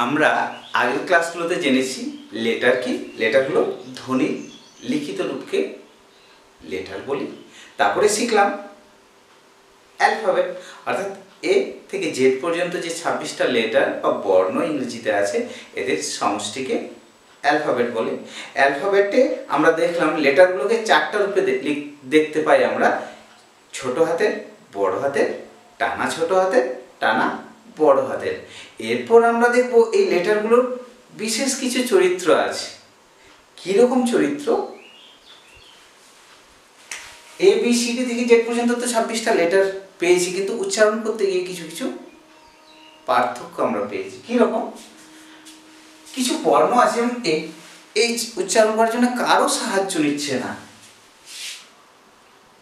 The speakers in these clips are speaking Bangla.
আমরা আগের ক্লাসগুলোতে জেনেছি লেটার কি। লেটার হলো ধ্বনি লিখিত রূপকে লেটার বলি। তারপরে শিখলাম অ্যালফাবেট, অর্থাৎ এ থেকে জেড পর্যন্ত যে 26টা লেটার বা বর্ণ ইংরেজিতে আছে এদের সমষ্টিকে অ্যালফাবেট বলে। অ্যালফাবেটে আমরা দেখলাম লেটারগুলোকে 4টা রূপে দেখতে পাই আমরা: ছোট হাতের, বড় হাতের, টানা ছোট হাতের, টানা বড় হাতের। এরপর আমরা দেখব এই লেটারগুলোর বিশেষ কিছু চরিত্র আছে। কীরকম চরিত্র? এ বি সি ডি থেকে জেড পর্যন্ত তো 26টা লেটার পেয়েছি, কিন্তু উচ্চারণ করতে গিয়ে কিছু কিছু পার্থক্য আমরা পেয়েছি। কীরকম? কিছু বর্ণ আছে এই উচ্চারণ করার জন্য কারো সাহায্য নিচ্ছে না।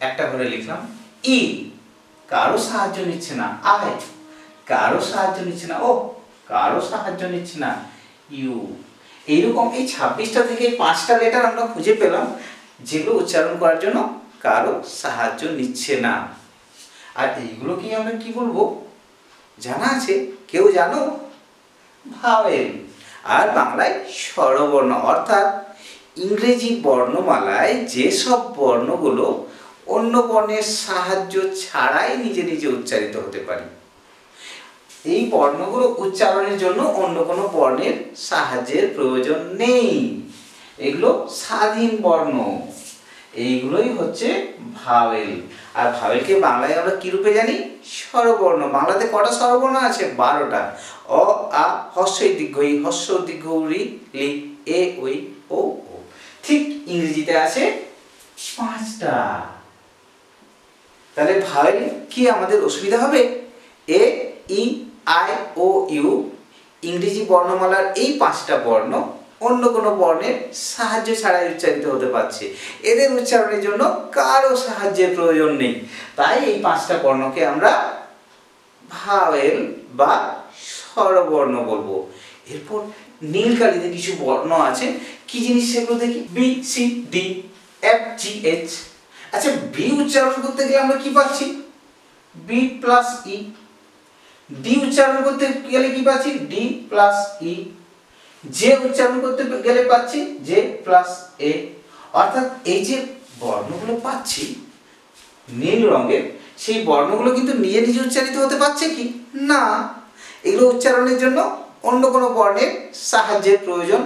একটা করে লিখলাম ই, কারো সাহায্য নিচ্ছে না। আই, কারো সাহায্য নিচ্ছে না। ও, কারো সাহায্য নিচ্ছে না। ইউ। এইরকম এই 26টা থেকে 5টা লেটার আমরা খুঁজে পেলাম যেগুলো উচ্চারণ করার জন্য কারো সাহায্য নিচ্ছে না। আর এইগুলোকে আমরা কি বলবো জানা আছে? কেউ জানো? ভাওয়েল। আর বাংলায় স্বরবর্ণ, অর্থাৎ ইংরেজি বর্ণমালায় যেসব বর্ণগুলো অন্য বর্ণের সাহায্য ছাড়াই নিজে নিজে উচ্চারিত হতে পারে। এই বর্ণগুলো উচ্চারণের জন্য অন্য কোনো বর্ণের সাহায্যের প্রয়োজন নেই, এগুলো স্বাধীন বর্ণ। এইগুলোই হচ্ছে ভাওয়েল। আর ভাওয়েলকে বাংলায় আমরা কি রূপে জানি? স্বরবর্ণ। বাংলাতে কটা স্বরবর্ণ আছে? 12টা। অ, আ, হস্য ই দীর্ঘ ই, হস্য দীর্ঘ রি, লি, এ, ওই, ও, ও। ঠিক ইংরেজিতে আছে 5টা। তাহলে ভাওয়েল কি আমাদের অসুবিধা হবে? এ, ই, আই, ও, ইউ ইংরেজি বর্ণমালার এই 5টা বর্ণ অন্য কোনো বর্ণের সাহায্য ছাড়াই উচ্চারিত হতে পারছে। এদের উচ্চারণের জন্য কারো সাহায্যের প্রয়োজন নেই। তাই এই 5টা বর্ণকে আমরা ভাওয়েল বা স্বরবর্ণ বলবো। এরপর নীল কালিতে কিছু বর্ণ আছে। কি জিনিস সেগুলো দেখি। B, C, D, F, G, H. আচ্ছা, বি উচ্চারণ করতে গেলে আমরা কি পাচ্ছি? B plus E. ডি উচ্চারণ করতে গেলে কি পাচ্ছি? D plus E. জে উচ্চারণ করতে গেলে পাচ্ছি জে প্লাস এ। অর্থাৎ এই যে বর্ণগুলো পাচ্ছি নীল রঙের, সেই বর্ণগুলো কিন্তু নিজে নিজে উচ্চারিত হতে পারছে কি না। এগুলো উচ্চারণের জন্য অন্য কোনো বর্ণের সাহায্যের প্রয়োজন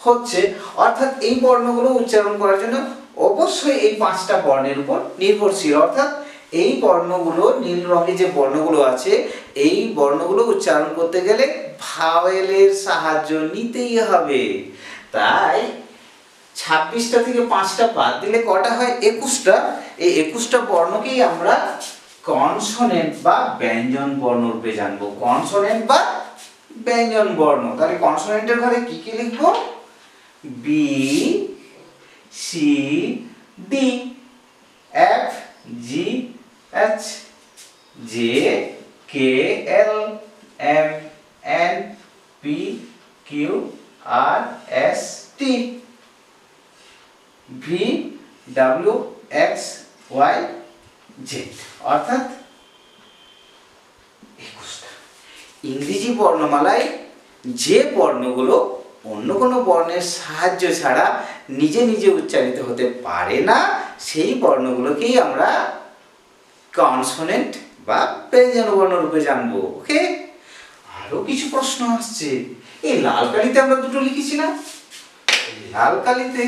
হচ্ছে। অর্থাৎ এই বর্ণগুলো উচ্চারণ করার জন্য অবশ্যই এই 5টা বর্ণের উপর নির্ভরশীল। অর্থাৎ এই বর্ণগুলো, নীল রঙে যে বর্ণগুলো আছে, এই বর্ণগুলো উচ্চারণ করতে গেলে ভাওয়েলের সাহায্য নিতেই হবে। তাই 26টা থেকে 5টা বাদ দিলে কটা হয়? 21টা। এই 21টা বর্ণকেই আমরা কনসোনেন্ট বা ব্যঞ্জন বর্ণ রূপে জানবো। কনসোনেন্ট বা ব্যঞ্জন বর্ণ। তাহলে কনসোনেন্টের ঘরে কি কি লিখবো? B, C, D, F, G, H, J, K, L, M, N, P, Q, R, S, T, V, W, X, Y, Z. অর্থাৎ 21টা। ইংরেজি বর্ণমালায় যে বর্ণগুলো অন্য কোনো বর্ণের সাহায্য ছাড়া নিজে নিজে উচ্চারিত হতে পারে না, সেই বর্ণগুলোকেই আমরা কনসোনেন্ট বা ব্যঞ্জন বর্ণ রূপে জানবো। ওকে? আরো কিছু প্রশ্ন আসছে। এই লাল কালিতে আমরা দুটো লিখেছি না? লাল কালিতে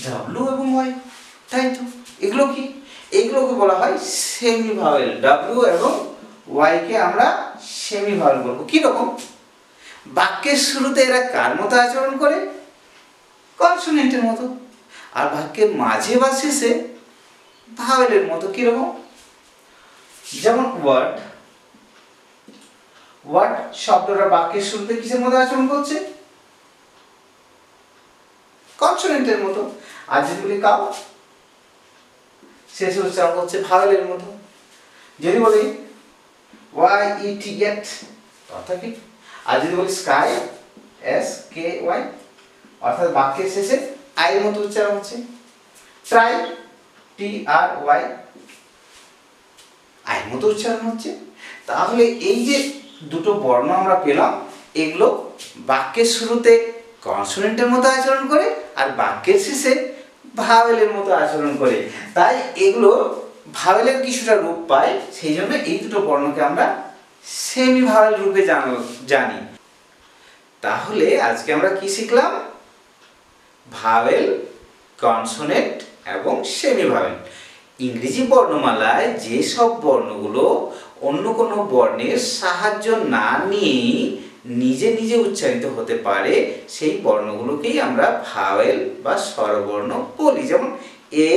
ডাব্লিউ এবং ওয়াই, তাই তো? এগুলো কি? এগুলোকে বলা হয় সেমি ভাওয়েল। ডাব্লিউ এবং ওয়াই কে আমরা সেমি ভাওয়েল বলবো। কি রকম? বাক্যের শুরুতে এরা কার মতো আচরণ করে? কনসোনেন্টের মতো। আর বাক্যের মাঝে বা শেষে ভাওয়েলের মতো। কিরকম? যেমন ওয়ার্ড। ওয়ার্ড শব্দটা বাক্যের শুরুতে কিসের মতো আচরণ করছে? কনসোনেন্টের মতো। আর যদি বলি কাউ, শেষে উচ্চারণ করছে ভাওয়েলের মতো। যদি বলি ওয়াই ই টি গেট, অর্থাৎ কি? আর যদি বলি স্কাই, এস কে ওয়াই, অর্থাৎ বাক্যের শেষে আই এর মতো উচ্চারণ হচ্ছে। ট্রাই, টি আর ওয়াই, আই এর মতো উচ্চারণ হচ্ছে। তাহলে এই যে দুটো বর্ণ আমরা পেলাম, এগুলো বাক্যের শুরুতে কনসোনেন্টের মতো আচরণ করে আর বাক্যের শেষে ভাওয়েলের মতো আচরণ করে। তাই এগুলো ভাওয়েলের কিছুটা রূপ পায়, সেই জন্য এই দুটো বর্ণকে আমরা সেমি ভাওয়েল রূপে জানি। তাহলে আজকে আমরা কি শিখলাম? ভাওয়েল, কনসোনেন্ট এবং সেমি ভাওয়েল। ইংরেজি বর্ণমালায় যে সব বর্ণগুলো অন্য কোনো বর্ণের সাহায্য না নিয়েই নিজে নিজে উচ্চারিত হতে পারে সেই বর্ণগুলোকেই আমরা ভাওয়েল বা স্বরবর্ণ বলি, যেমন এ,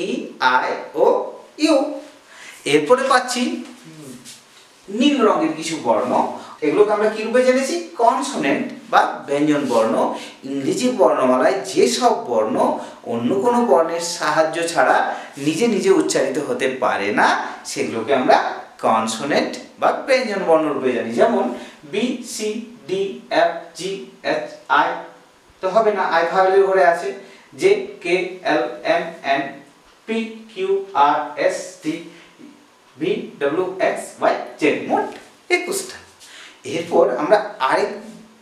ই, আই ও ইউ। এরপরে পাচ্ছি নীল রঙের কিছু বর্ণ, এগুলোকে আমরা কি রূপে জেনেছি? কনসোনেন্ট বা ব্যঞ্জন বর্ণ। ইংরেজি বর্ণমালায় যে সব বর্ণ অন্য কোনো বর্ণের সাহায্য ছাড়া নিজে নিজে উচ্চারিত হতে পারে না সেগুলোকে আমরা কনসোনেন্ট বা ব্যঞ্জন বর্ণ রূপে জানি, যেমন B, C, D, F, G, H, I তো হবে না, আই ভাওয়েলের ঘরে আছে। J, K, L, M, N, P, Q, R, S, T, V, W, X, Y, Z, মোট 21টা। এরপর আমরা আরেক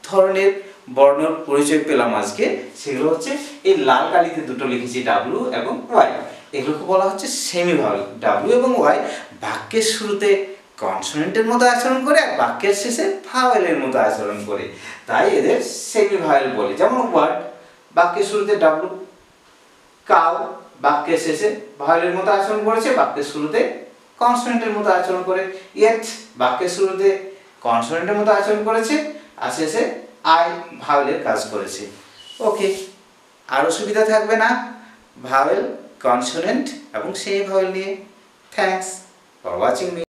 ধরনের বর্ণের পরিচয় পেলাম আজকে, সেগুলো হচ্ছে এই লাল কালিতে দুটো লিখেছি ডাব্লু এবং ওয়াই, এগুলোকে বলা হচ্ছে সেমি ভাওয়েল। ডাব্লু এবং ওয়াই বাক্যের শুরুতে কনসোনেন্টের মতো আচরণ করে আর বাক্যের শেষে ভাওয়েলের মতো আচরণ করে, তাই এদের সেমি ভাওয়েল বলে। যেমন ওয়ার্ড, বাক্যের শুরুতে ডাব্লু। কাউ, বাক্যের শেষে ভাওয়েলের মতো আচরণ করেছে, বাক্যের শুরুতে কনসোনেন্টের মতো আচরণ করে। ইয়েট, বাক্যের শুরুতে কনসোনেন্টের মতো আচরণ করেছে আর শেষে আই ভাওয়েলের কাজ করেছে। ওকে, আর অসুবিধা থাকবে না ভাওয়েল, কনসোনেন্ট এবং সেমি ভাওয়েল নিয়ে। Thanks for watching me.